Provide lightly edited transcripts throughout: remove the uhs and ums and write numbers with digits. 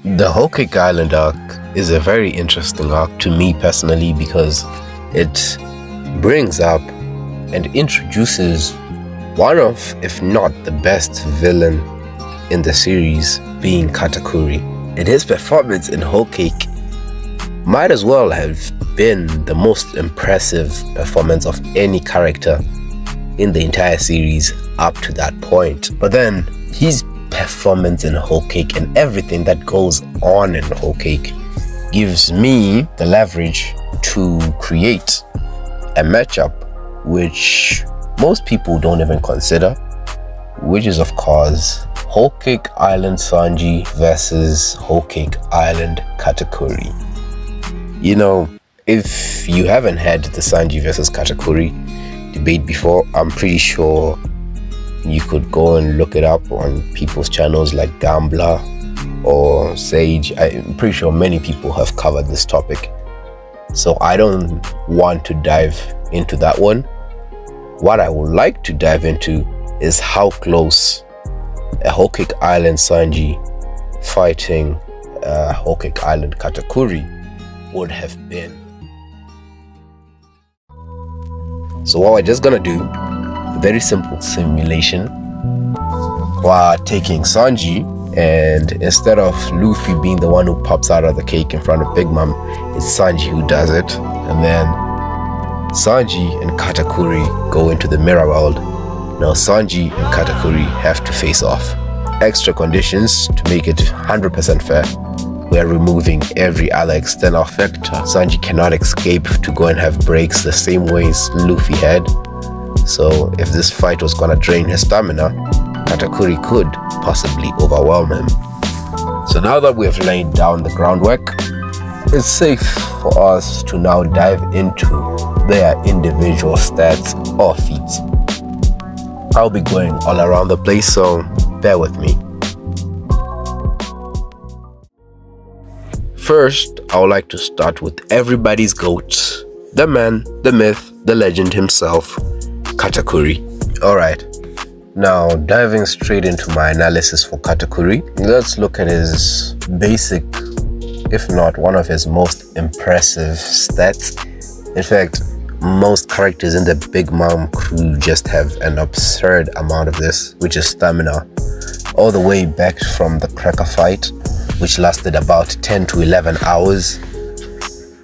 The WholeCake Island arc is a very interesting arc to me personally because it brings up and introduces one of, if not the best villain in the series, being Katakuri. And his performance in WholeCake might as well have been the most impressive performance of any character in the entire series up to that point. But then his performance in WholeCake and everything that goes on in WholeCake gives me the leverage to create a matchup which most people don't even consider, which is of course WholeCake Island Sanji versus WholeCake Island Katakuri. You know, if you haven't had the Sanji versus Katakuri debate before, I'm pretty sure you could go and look it up on people's channels like Gambler or Sage. I'm pretty sure many people have covered this topic, so I don't want to dive into that one. What I would like to dive into is how close a WholeCake Island Sanji fighting WholeCake Island Katakuri would have been. So what we're just gonna do, a very simple simulation. We're taking Sanji, and instead of Luffy being the one who pops out of the cake in front of Big Mom, it's Sanji who does it. And then Sanji and Katakuri go into the mirror world. Now Sanji and Katakuri have to face off. Extra conditions to make it 100% fair. We are removing every other external factor. Sanji cannot escape to go and have breaks the same ways Luffy had. So if this fight was gonna drain his stamina, Katakuri could possibly overwhelm him. So now that we have laid down the groundwork, it's safe for us to now dive into their individual stats or feats. I'll be going all around the place, so bear with me. First, I would like to start with everybody's GOAT, the man, the myth, the legend himself, Katakuri. Alright, now diving straight into my analysis for Katakuri, let's look at his basic, if not one of his most impressive stats. In fact, most characters in the Big Mom crew just have an absurd amount of this, which is stamina, all the way back from the Cracker fight, which lasted about 10 to 11 hours,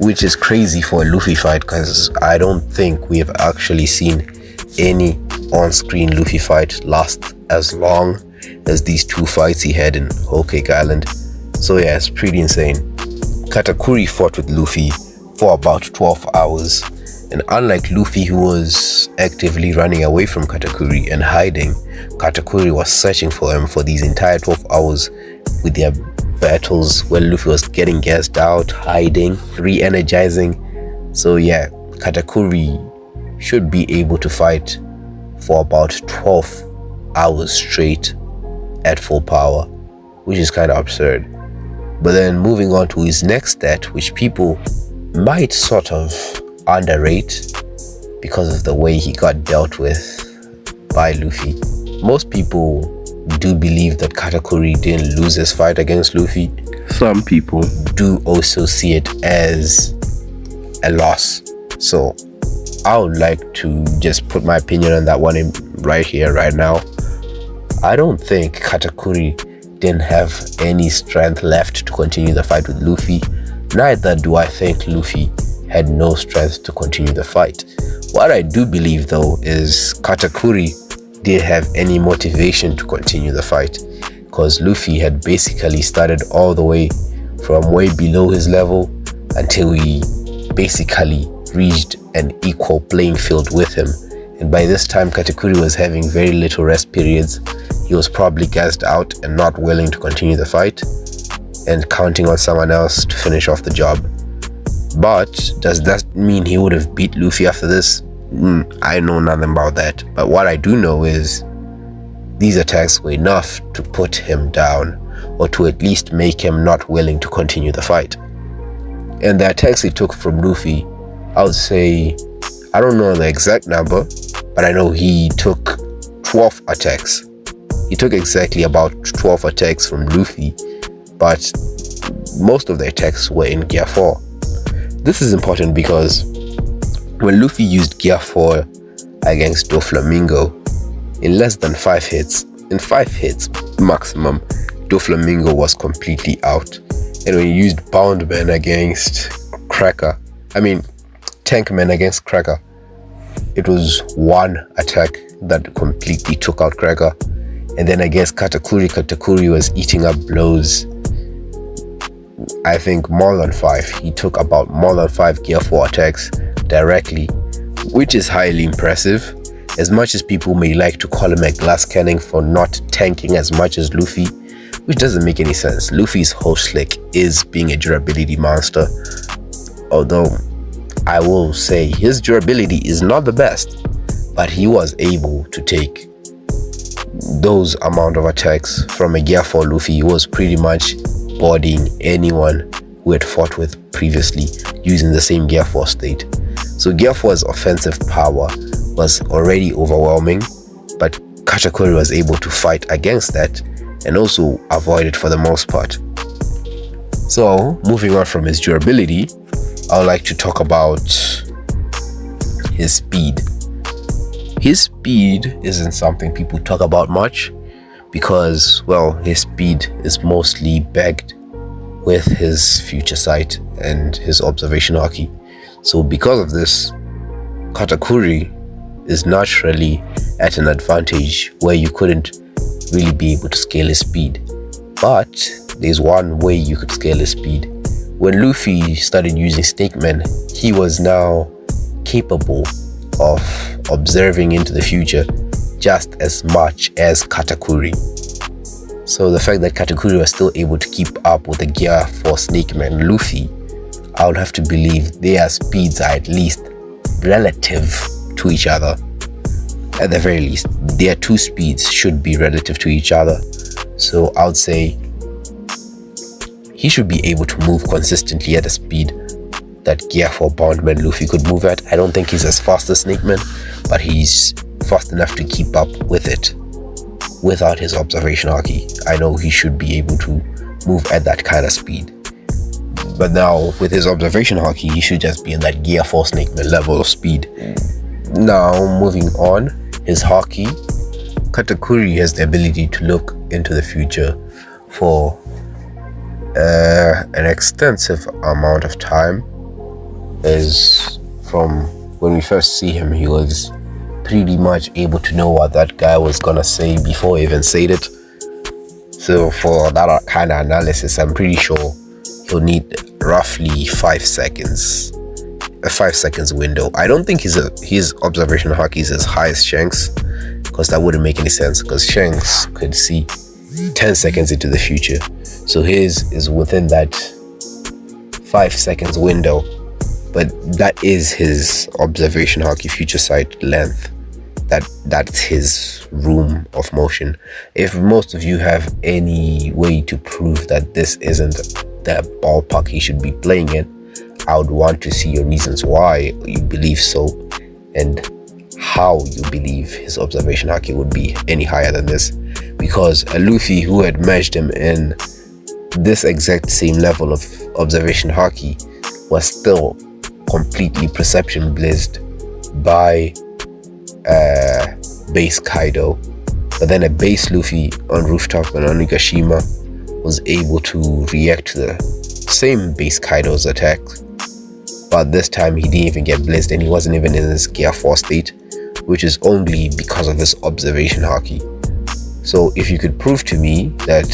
which is crazy for a Luffy fight because I don't think we have actually seen any on-screen Luffy fight last as long as these two fights he had in WholeCake Island. So yeah, it's pretty insane. Katakuri fought with Luffy for about 12 hours, and unlike Luffy, who was actively running away from Katakuri and hiding, Katakuri was searching for him for these entire 12 hours with their battles where Luffy was getting gassed out, hiding, re-energizing. So yeah, Katakuri should be able to fight for about 12 hours straight at full power, which is kind of absurd. But then moving on to his next stat, which people might sort of underrate because of the way he got dealt with by Luffy. Most people do believe that Katakuri didn't lose his fight against Luffy. Some people do also see it as a loss. So I would like to just put my opinion on that one right here, right now. I don't think Katakuri didn't have any strength left to continue the fight with Luffy. Neither do I think Luffy had no strength to continue the fight. What I do believe though is Katakuri did have any motivation to continue the fight, because Luffy had basically started all the way from way below his level until he basically reached an equal playing field with him. And by this time Katakuri was having very little rest periods. He was probably gassed out and not willing to continue the fight and counting on someone else to finish off the job. But does that mean he would have beat Luffy after this? I know nothing about that. But what I do know is these attacks were enough to put him down, or to at least make him not willing to continue the fight. And the attacks he took from Luffy, I would say, I don't know the exact number, but I know he took 12 attacks. He took exactly about 12 attacks from Luffy, but most of their attacks were in Gear 4. This is important because when Luffy used Gear 4 against Doflamingo, in less than 5 hits, in 5 hits maximum, Doflamingo was completely out. And when you used Boundman against Tankman against Cracker, it was one attack that completely took out Cracker. And then against Katakuri was eating up blows. I think more than 5. He took about more than 5 Gear 4 attacks directly, which is highly impressive. As much as people may like to call him a glass cannon for not tanking as much as Luffy, which doesn't make any sense. Luffy's whole slick is being a durability monster, although I will say his durability is not the best, but he was able to take those amount of attacks from a Gear 4 Luffy who was pretty much bodying anyone who had fought with previously using the same Gear 4 state. So Gear 4's offensive power was already overwhelming, but Katakuri was able to fight against that and also avoid it for the most part. So moving on from his durability, I would like to talk about his speed. His speed isn't something people talk about much because, well, his speed is mostly backed with his future sight and his observation haki. So because of this, Katakuri is naturally at an advantage where you couldn't really be able to scale his speed. But there's one way you could scale his speed. When Luffy started using Snakeman, he was now capable of observing into the future just as much as Katakuri. So the fact that Katakuri was still able to keep up with the Gear 4 Snakeman Luffy, I would have to believe their speeds are at least relative to each other. At the very least, their two speeds should be relative to each other. So I would say he should be able to move consistently at a speed that Gear 4 Boundman Luffy could move at. I don't think he's as fast as Snakeman, but he's fast enough to keep up with it without his observation haki. I know he should be able to move at that kind of speed. But now with his observation haki, he should just be in that Gear 4 Snakeman level of speed. Now moving on, his haki. Katakuri has the ability to look into the future for an extensive amount of time. As from when we first see him, he was pretty much able to know what that guy was gonna say before he even said it. So for that kind of analysis, I'm pretty sure he'll need roughly 5 seconds. A 5 seconds window. I don't think his observation haki is as high as Shanks, because that wouldn't make any sense, because Shanks could see 10 seconds into the future. So his is within that 5 seconds window, but that is his observation haki future sight length. That's his room of motion. If most of you have any way to prove that this isn't the ballpark he should be playing in, I would want to see your reasons why you believe so and how you believe his observation haki would be any higher than this. Because a Luffy who had matched him in this exact same level of observation haki was still completely perception blizzed by base Kaido, but then a base Luffy on Rooftop and on Onigashima was able to react to the same base Kaido's attack, but this time he didn't even get blizzed and he wasn't even in his Gear 4 state, which is only because of this observation haki. So if you could prove to me that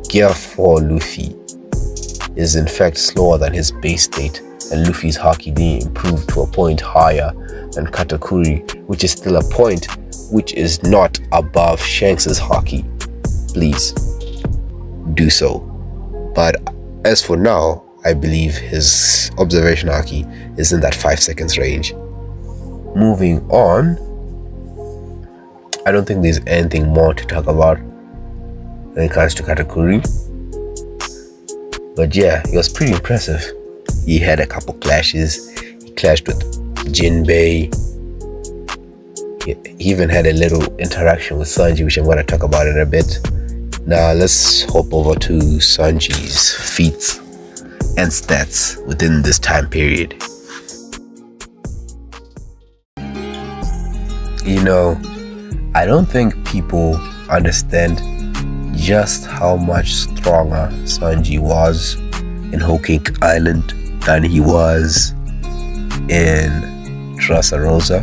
Gear 4 Luffy is in fact slower than his base state and Luffy's haki didn't improve to a point higher than Katakuri, which is still a point which is not above Shanks's haki, please do so. But as for now, I believe his observation haki is in that 5 seconds range. Moving on, I don't think there's anything more to talk about when it comes to Katakuri. But yeah, he was pretty impressive. He had a couple clashes. He clashed with Jinbei. He even had a little interaction with Sanji, which I'm going to talk about in a bit. Now let's hop over to Sanji's feats and stats within this time period. You know, I don't think people understand just how much stronger Sanji was in WholeCake Island than he was in Dressrosa.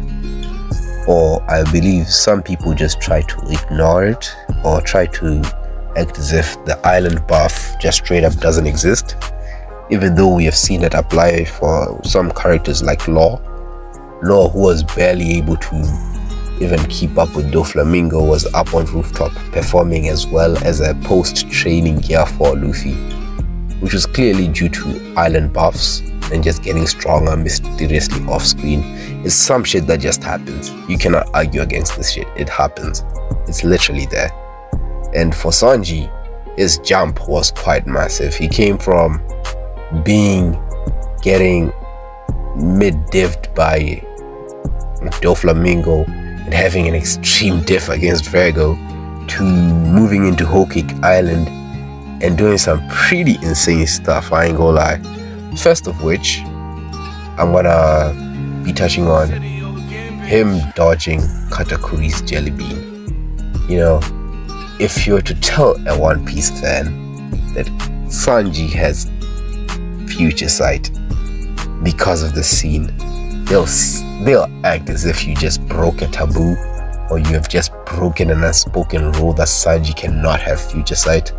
Or I believe some people just try to ignore it or try to act as if the island buff just straight up doesn't exist, even though we have seen it apply for some characters like Law, who was barely able to even keep up with Doflamingo, was up on rooftop performing as well as a post-training gear for Luffy, which was clearly due to island buffs and just getting stronger mysteriously off screen. It's some shit that just happens. You cannot argue against this shit. It happens. It's literally there. And for Sanji, his jump was quite massive. He came from getting mid-dived by Doflamingo and having an extreme diff against Virgo to moving into WholeCake Island and doing some pretty insane stuff, I ain't gonna lie. First of which, I'm gonna be touching on him dodging Katakuri's jelly bean. You know, if you were to tell a One Piece fan that Sanji has future sight because of the scene, they'll act as if you just broke a taboo or you have just broken an unspoken rule that Sanji cannot have future sight,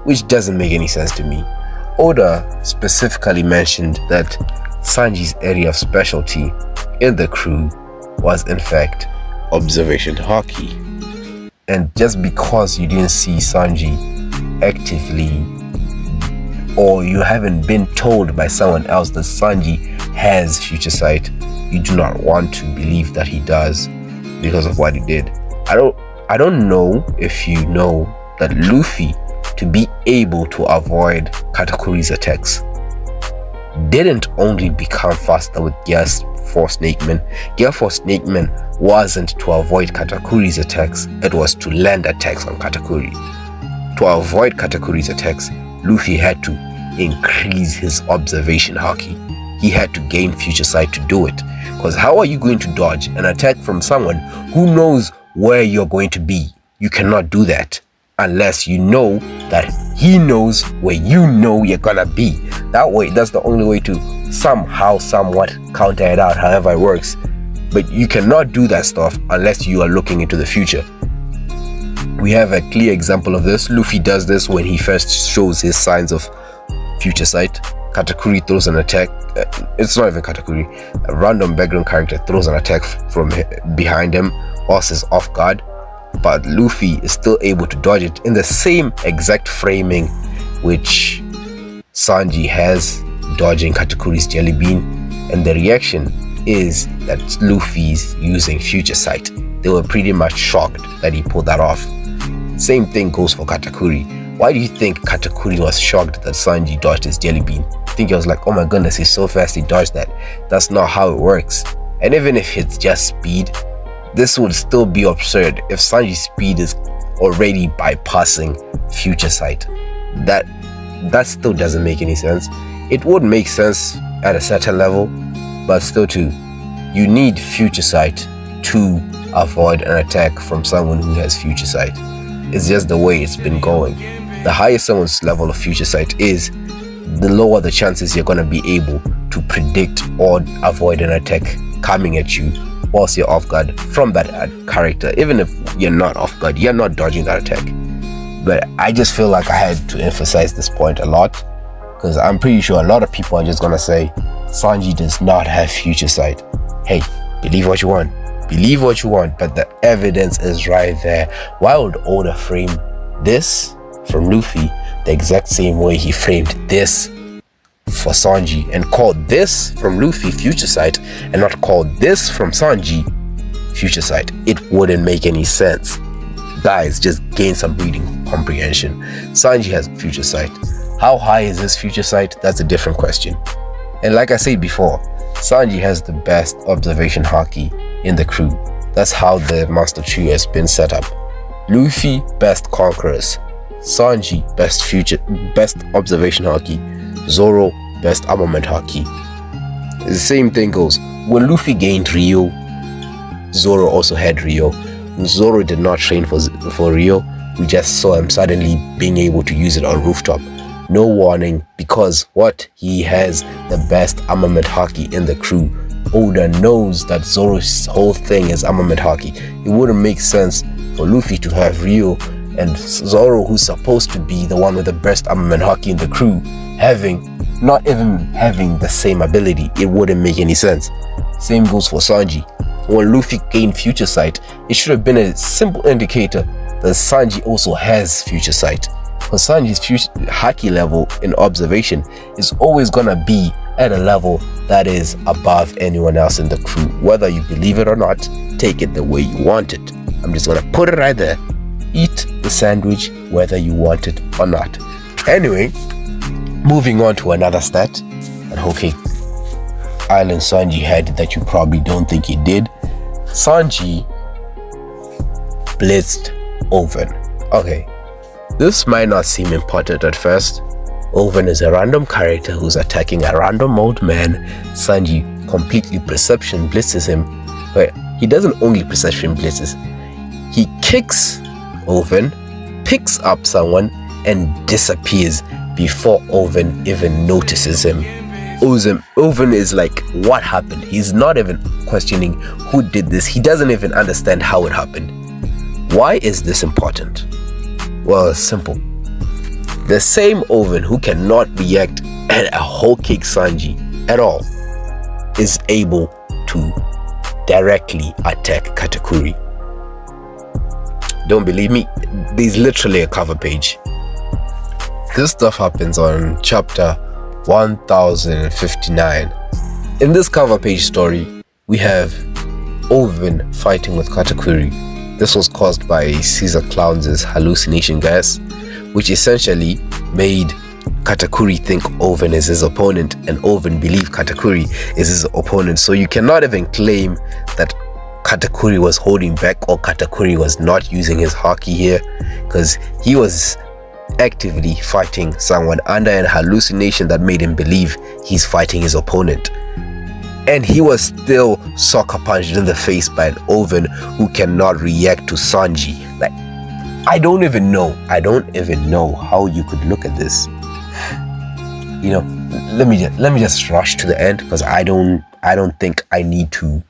which doesn't make any sense to me. Oda specifically mentioned that Sanji's area of specialty in the crew was in fact observation haki. And just because you didn't see Sanji actively, or you haven't been told by someone else that Sanji has future sight, you do not want to believe that he does because of what he did. I don't know if you know that Luffy, to be able to avoid Katakuri's attacks, didn't only become faster with Gear 4 Snakeman. Gear 4 Snakeman wasn't to avoid Katakuri's attacks, it was to land attacks on Katakuri. To avoid Katakuri's attacks, Luffy had to increase his observation haki. He had to gain future sight to do it. Because how are you going to dodge an attack from someone who knows where you're going to be? You cannot do that unless you know that he knows where you know you're gonna be. That way, that's the only way to somehow, somewhat counter it out, however it works. But you cannot do that stuff unless you are looking into the future. We have a clear example of this. Luffy does this when he first shows his signs of future sight. Katakuri throws an attack. It's not even Katakuri. A random background character throws an attack from behind him, whilst is off guard. But Luffy is still able to dodge it in the same exact framing which Sanji has dodging Katakuri's jelly bean. And the reaction is that Luffy's using future sight. They were pretty much shocked that he pulled that off. Same thing goes for Katakuri. Why do you think Katakuri was shocked that Sanji dodged his jelly bean? I think he was like, oh my goodness, he's so fast, he dodged that. That's not how it works. And even if it's just speed, this would still be absurd if Sanji's speed is already bypassing future sight. That still doesn't make any sense. It would make sense at a certain level, but still too, you need future sight to avoid an attack from someone who has future sight. It's just the way it's been going. The higher someone's level of future sight is, the lower the chances you're going to be able to predict or avoid an attack coming at you whilst you're off guard from that character. Even if you're not off guard, you're not dodging that attack. But I just feel like I had to emphasize this point a lot, because I'm pretty sure a lot of people are just going to say Sanji does not have future sight. Hey, believe what you want. Believe what you want, but the evidence is right there. Why would Oda frame this from Luffy the exact same way he framed this for Sanji, and called this from Luffy future sight and not called this from Sanji future sight? It wouldn't make any sense. Guys, just gain some reading comprehension. Sanji has future sight. How high is his future sight? That's a different question. And like I said before, Sanji has the best observation haki in the crew. That's how the master trio has been set up. Luffy, best conquerors. Sanji, best observation haki. Zoro, best armament haki. The same thing goes. When Luffy gained Rio, Zoro also had Rio. Zoro did not train for Rio. We just saw him suddenly being able to use it on rooftop. No warning, because what? He has the best armament haki in the crew. Oda knows that Zoro's whole thing is armament haki. It wouldn't make sense for Luffy to have Rio and Zoro, who's supposed to be the one with the best armament haki in the crew, not even having the same ability. It wouldn't make any sense. Same goes for Sanji. When Luffy gained Future Sight, it should have been a simple indicator that Sanji also has Future Sight. Because Sanji's haki level in observation is always gonna be at a level that is above anyone else in the crew. Whether you believe it or not, take it the way you want it. I'm just gonna put it right there. Eat the sandwich whether you want it or not. Anyway, moving on to another stat that WholeCake Island Sanji had that you probably don't think he did. Sanji blitzed Oven. Okay, this might not seem important at first. Oven is a random character who's attacking a random old man. Sanji completely perception blitzes him. But he doesn't only perception blitzes. He kicks Oven, picks up someone, and disappears before Oven even notices him. Oven is like, what happened? He's not even questioning who did this. He doesn't even understand how it happened. Why is this important? Well, it's simple. The same Oven who cannot react at a WholeCake Sanji at all is able to directly attack Katakuri. Don't believe me? There's literally a cover page. This stuff happens on chapter 1059. In this cover page story, we have Oven fighting with Katakuri. This was caused by Caesar Clown's hallucination gas, which essentially made Katakuri think Oven is his opponent and Oven believe Katakuri is his opponent. So you cannot even claim that Katakuri was holding back or Katakuri was not using his haki here, because he was actively fighting someone under an hallucination that made him believe he's fighting his opponent. And he was still sucker punched in the face by an Oven who cannot react to Sanji. Like, I don't even know how you could look at this. You know, let me just rush to the end, because I don't think I need to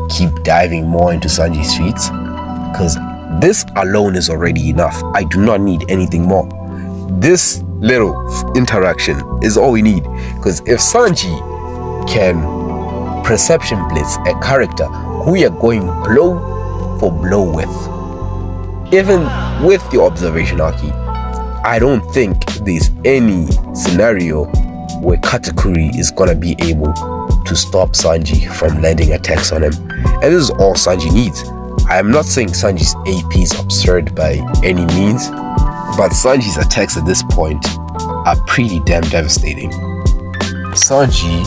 keep diving more into Sanji's feats, because this alone is already enough. I do not need anything more. This little interaction is all we need, because if Sanji can perception blitz a character who you're going blow for blow with, even with the observation haki, I don't think there's any scenario where Katakuri is gonna be able to stop Sanji from landing attacks on him. And this is all Sanji needs. I am not saying Sanji's AP is absurd by any means, but Sanji's attacks at this point are pretty damn devastating. Sanji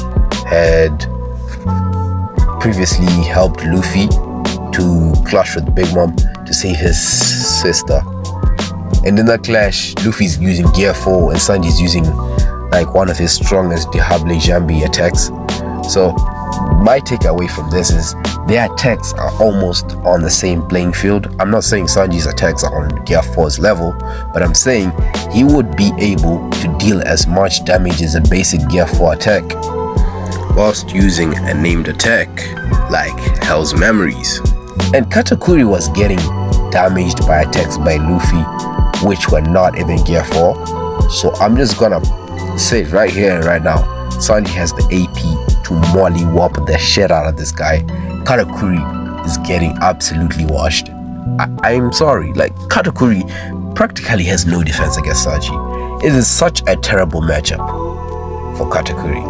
had previously helped Luffy to clash with Big Mom to save his sister. And in that clash, Luffy's using Gear 4 and Sanji's using like one of his strongest Diable Jambi attacks. So my takeaway from this is their attacks are almost on the same playing field. I'm not saying Sanji's attacks are on Gear 4's level, but I'm saying he would be able to deal as much damage as a basic Gear 4 attack whilst using a named attack like Hell's Memories. And Katakuri was getting damaged by attacks by Luffy which were not even Gear 4. So I'm just gonna say it right here and right now, Sanji has the AP to mollywop the shit out of this guy. Katakuri is getting absolutely washed. I'm sorry, like Katakuri practically has no defense against Sanji. It is such a terrible matchup for Katakuri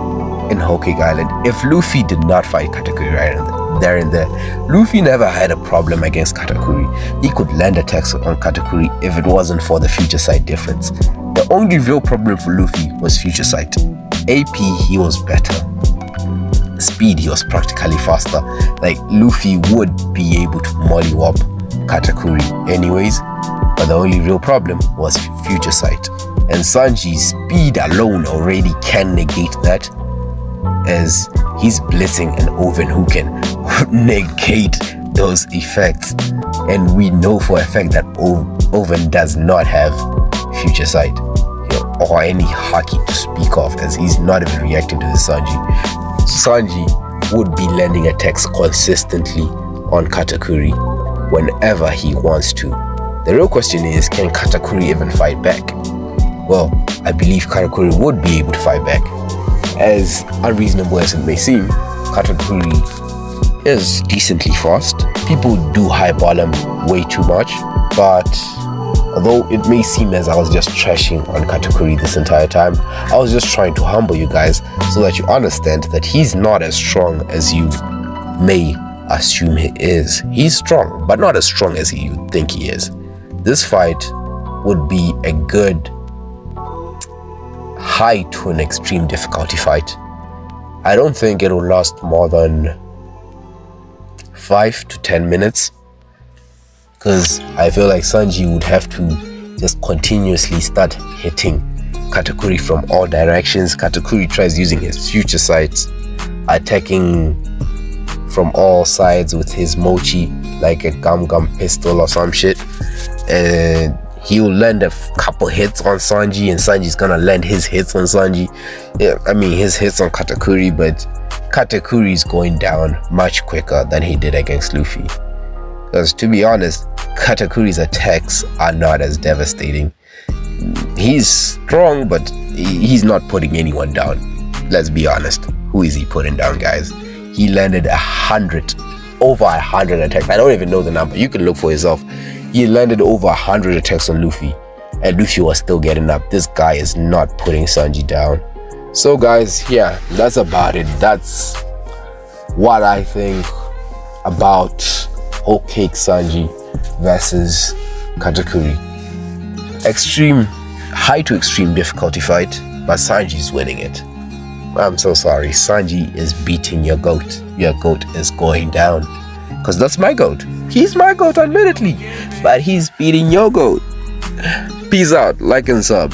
in WholeCake Island. If Luffy did not fight Katakuri right there and there, Luffy never had a problem against Katakuri. He could land attacks on Katakuri if it wasn't for the Future Sight difference. The only real problem for Luffy was Future Sight. AP, he was better. Speed, he was practically faster. Like, Luffy would be able to mollywop Katakuri anyways. But the only real problem was future sight. And Sanji's speed alone already can negate that, as he's blitzing an Oven who can negate those effects. And we know for a fact that Oven does not have future sight, or any haki to speak of, as he's not even reacting to the Sanji. Sanji would be landing attacks consistently on Katakuri whenever he wants to. The real question is, can Katakuri even fight back? Well, I believe Katakuri would be able to fight back. As unreasonable as it may seem, Katakuri is decently fast. People do highball him way too much, but although it may seem as I was just trashing on Katakuri this entire time, I was just trying to humble you guys so that you understand that he's not as strong as you may assume he is. He's strong, but not as strong as you think he is. This fight would be a good high to an extreme difficulty fight. I don't think it will last more than 5 to 10 minutes, because I feel like Sanji would have to just continuously start hitting Katakuri from all directions. Katakuri tries using his future sights, attacking from all sides with his mochi like a gum pistol or some shit, and he will land a couple hits on Sanji, and Sanji's gonna land his hits on Sanji. His hits on Katakuri, but Katakuri's going down much quicker than he did against Luffy. Because to be honest, Katakuri's attacks are not as devastating. He's strong, but he's not putting anyone down. Let's be honest. Who is he putting down, guys? He landed over 100 attacks. I don't even know the number. You can look for yourself. He landed over 100 attacks on Luffy, and Luffy was still getting up. This guy is not putting Sanji down. So guys, yeah, that's about it. That's what I think about WholeCake Sanji versus Katakuri. High to extreme difficulty fight, but Sanji's winning it. I'm so sorry, Sanji is beating your goat. Your goat is going down, because that's my goat. He's my goat, admittedly, but he's beating your goat. Peace out, like and sub.